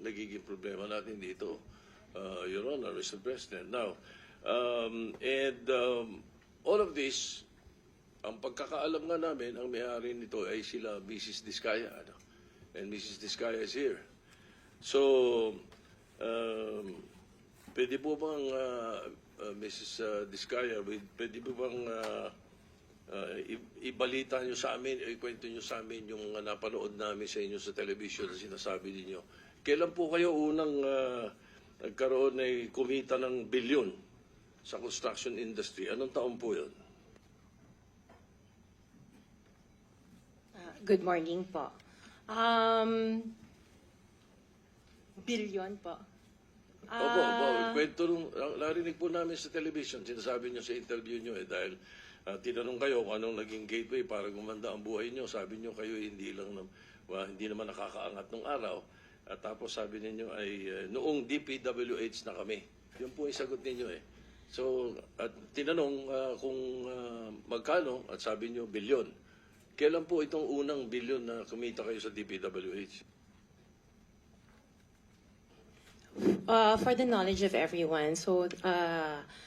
nagiging problema natin dito, Your Honor, Mr. President. Now, all of this, ang pagkakaalam nga namin, ang may-ari nito ay sila Mrs. Diskaya. Ano? And Mrs. Diskaya is here. So, pwede po bang, Mrs. Diskaya, pwede po bang ibalita nyo sa amin, ikwento nyo sa amin yung napanood namin sa inyo sa television na sinasabi ninyo. Kailan po kayo unang nagkaroon ay kumita ng bilyon sa construction industry? Anong taon po yun? Good morning po. Billion po. Opo, kwento nung, narinig po namin sa television, sinasabi nyo sa interview nyo dahil tinanong kayo kung anong naging gateway para gumanda ang buhay nyo. Sabi nyo kayo hindi naman nakakaangat nung araw. At tapos sabi ninyo ay noong DPWH na kami. Yun po yung sagot ninyo eh. So, at tinanong kung magkano at sabi nyo bilyon. Kailan po itong unang bilyon na kumita kayo sa DPWH? For the knowledge of everyone, so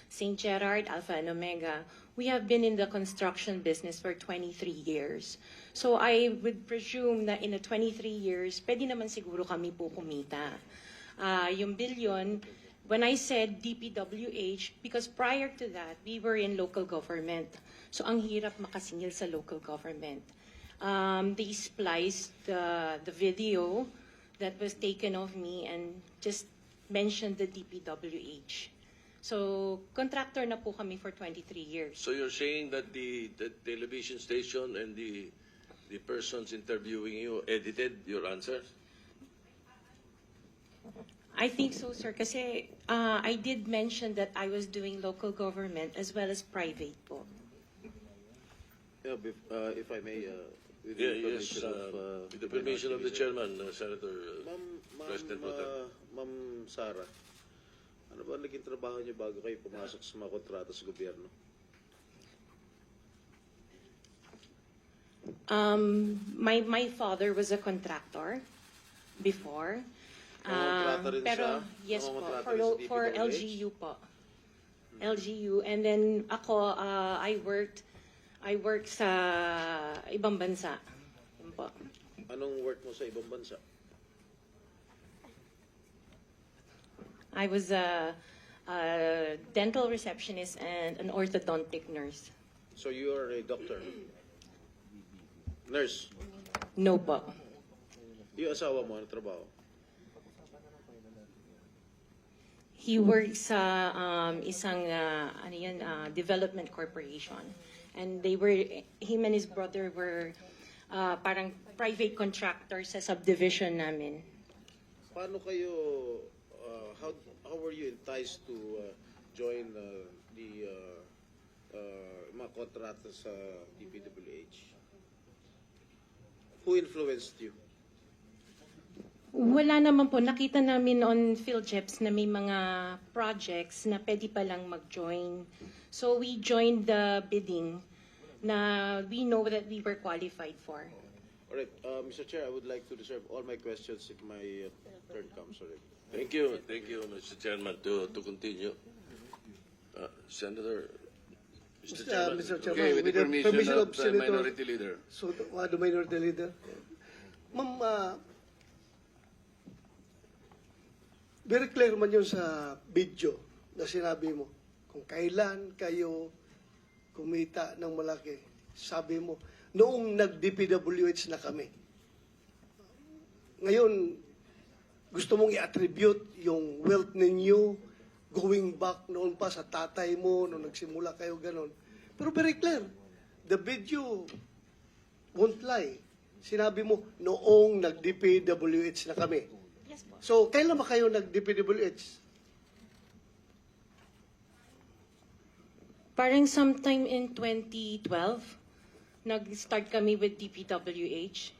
St. Gerard, Alpha and Omega, we have been in the construction business for 23 years. So I would presume na in the 23 years, pwede naman siguro kami po kumita. Yung billion, when I said DPWH, because prior to that, we were in local government. So ang hirap makasingil sa local government. They spliced the video that was taken of me and just mentioned the DPWH. So, contractor na po kami for 23 years. So you're saying that the television station and the persons interviewing you edited your answers? I think so, sir, kasi I did mention that I was doing local government as well as private po. Yeah, if I may, with Yes, with the permission of the chairman, Senator President Rotem. Ma'am Sara, ano ba naging trabaho niyo bago kayo pumasok sa mga kontrata sa gobyerno? My father was a contractor before. Nangongontrata rin Pero siya? yes po, Nangongontrata rin sa for DPWH? LGU po. LGU, and then ako I worked sa ibang bansa. Yun po. Anong work mo sa ibang bansa? I was a dental receptionist and an orthodontic nurse. So you are a doctor? Nurse? No po. Yung asawa mo, ano trabaho? He works sa isang development corporation. And him and his brother were parang private contractors sa subdivision namin. Paano kayo, how were you enticed to join the mga kontrata sa DPWH? Who influenced you? Wala naman po. Nakita namin on PhilJeps na may mga projects na pwede palang mag-join. So we joined the bidding na we know that we were qualified for. All right, Mr. Chair, I would like to reserve all my questions if my turn comes already. Thank you, Mr. Chairman, to continue. Senator, Mr. Chairman. Mr. Chairman, Okay, with the permission of the Senator Minority Leader. So, the Minority Leader. Ma'am, very clear man yun sa video na sinabi mo. Kung kailan kayo kumita ng malaki, sabi mo, noong nag-DPWH na kami. Ngayon, gusto mong i-attribute yung wealth ninyo going back noon pa sa tatay mo, noong nagsimula kayo ganon. Pero very clear, the video won't lie. Sinabi mo, noong nag-DPWH na kami. Yes po. So, kailan ba kayo nag-DPWH? Parang sometime in 2012, nag-start kami with DPWH.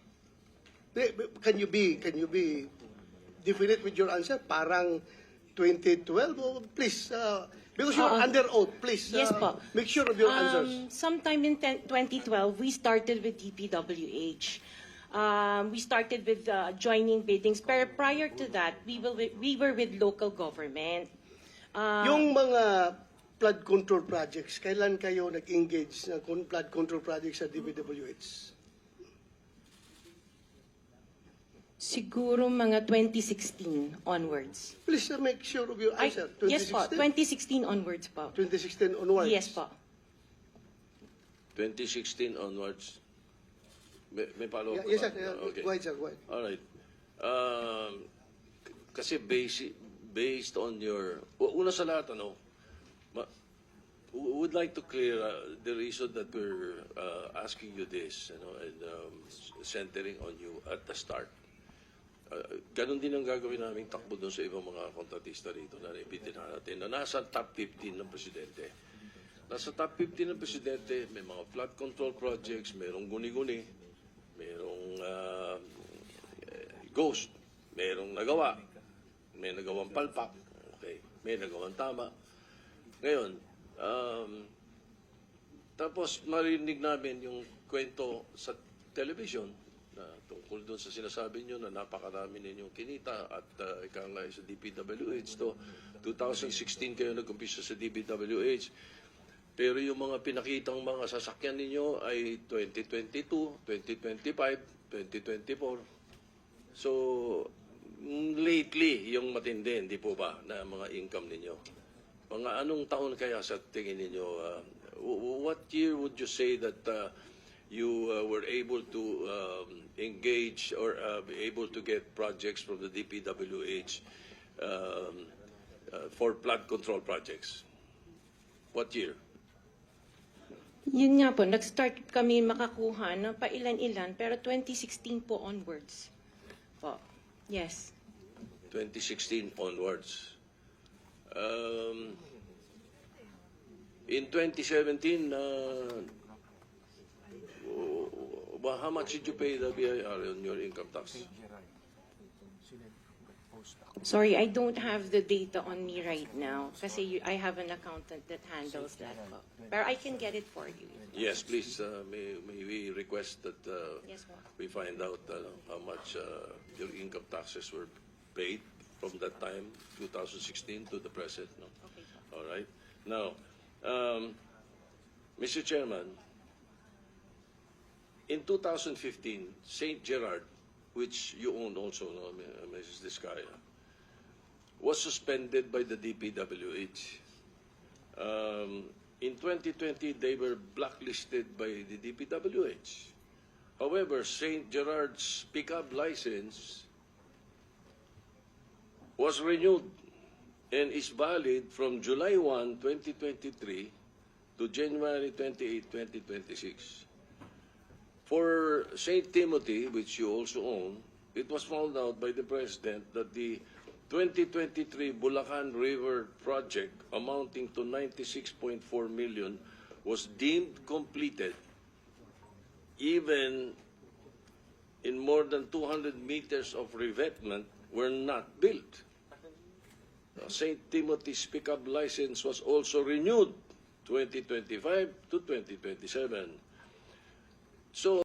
Can you be definite with your answer? Parang 2012? Oh, please, because you're under oath, please. Yes po. Make sure of your answers. Sometime in 2012, we started with DPWH. We started with joining biddings. Pero prior to that, we were with local government. Yung mga flood control projects, kailan kayo nag-engage ng flood control projects sa DPWH? Siguro mga 2016 onwards. Please make sure of your answer. Yes po, 2016 onwards po. 2016 onwards? Yes po. 2016 onwards. May follow-up Yes, ka sir. ba? Okay. Go ahead, sir. Go ahead. All right. Kasi based on your... Una sa lahat, we would like to clear the reason that we're asking you this, and centering on you at the start. Ganon din ang gagawin naming takbo doon sa ibang mga kontratista rito na naibitin natin na nasa top 15 ng presidente. Nasa top 15 ng presidente, may mga flood control projects, mayroong guni-guni, mayroong ghost, mayroong nagawa, may nagawang palpak, okay, may nagawang tama. Ngayon, tapos marinig namin yung kwento sa television na tungkol doon sa sinasabi nyo na napakarami ninyong kinita at ika nga sa DPWH to 2016 kayo nag-umpisa sa DPWH. Pero yung mga pinakitang mga sasakyan ninyo ay 2022, 2025, 2024. So, lately, yung matindi, hindi po ba, na mga income ninyo? Mga anong taon kaya sa tingin ninyo? What year would you say that you were able to engage or be able to get projects from the DPWH for flood control projects? What year? Yun nga po, nag-start kami makakuha ng pailan-ilan, pero 2016 po onwards. Po. Yes. 2016 onwards. In 2017, how much did you pay the BIR on your income tax? Sorry, I don't have the data on me right now kasi I have an accountant that handles that po. Pero I can get it for you. Yes, please. May we request that Yes po. we find out how much your income taxes were paid from that time, 2016, to the present. No? Okay po. All right. Now, Mr. Chairman, in 2015, St. Gerard, which you own also, no, Mrs. Discaya, was suspended by the DPWH. In 2020, they were blacklisted by the DPWH. However, St. Gerard's pickup license was renewed and is valid from July 1, 2023 to January 28, 2026. For St. Timothy, which you also own, it was found out by the President that the 2023 Bulacan River project amounting to 96.4 million was deemed completed even in more than 200 meters of revetment were not built. St. Timothy's pickup license was also renewed 2025 to 2027. So